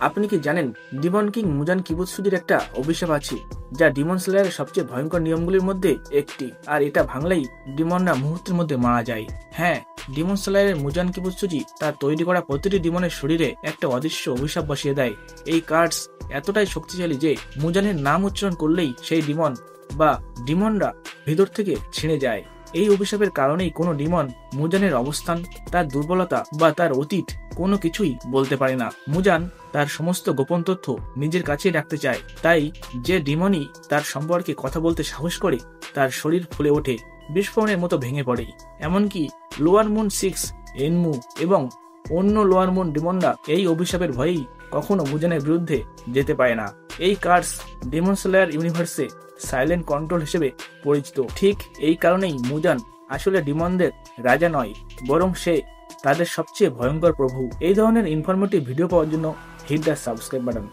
আপনি কি জানেন ডিমন কিং মুজান কিবুৎসুজির একটা অভিশাপ আছে, যা ডিমন স্লেয়ারের সবচেয়ে ভয়ঙ্কর নিয়মগুলির মধ্যে একটি, আর এটা ভাঙলেই ডিমনরা মুহূর্তের মধ্যে মারা যায়। হ্যাঁ, ডিমন স্লেয়ারের মুজান কিবুৎসুজি তার তৈরি করা প্রতিটি ডিমনের শরীরে একটা অদৃশ্য অভিশাপ বসিয়ে দেয়। এই কার্ডস এতটাই শক্তিশালী যে মুজানের নাম উচ্চারণ করলেই সেই ডিমন বা ডিমনরা ভেতর থেকে ছিঁড়ে যায়। এই অভিশাপের কারণেই কোনো ডিমন মুজানের অবস্থান, তার দুর্বলতা বা তার অতীত কোনো কিছুই বলতে পারে না। মুজান তার সমস্ত গোপন তথ্য নিজের কাছেই রাখতে চায়, তাই যে ডিমনই তার সম্পর্কে কথা বলতে সাহস করে তার শরীর ফুলে ওঠে, বিস্ফোরণের মতো ভেঙে পড়ে। এমনকি লোয়ার মুন 6, এনমু এবং অন্য লোয়ার মুন ডিমনরা এই অভিশাপের ভয়েই কখনো মুজানের বিরুদ্ধে যেতে পারে না। এই কার্ডস ডিমন স্লেয়ার ইউনিভার্সে সাইলেন্ট কন্ট্রোল হিসেবে পরিচিত। ঠিক এই কারণেই মুজান আসলে ডিমনদের রাজা নয়, বরং সে তাদের সবচেয়ে ভয়ঙ্কর প্রভু। এই ধরনের ইনফরমেটিভ ভিডিও পাওয়ার জন্য হিট দ্য সাবস্ক্রাইব বাটন।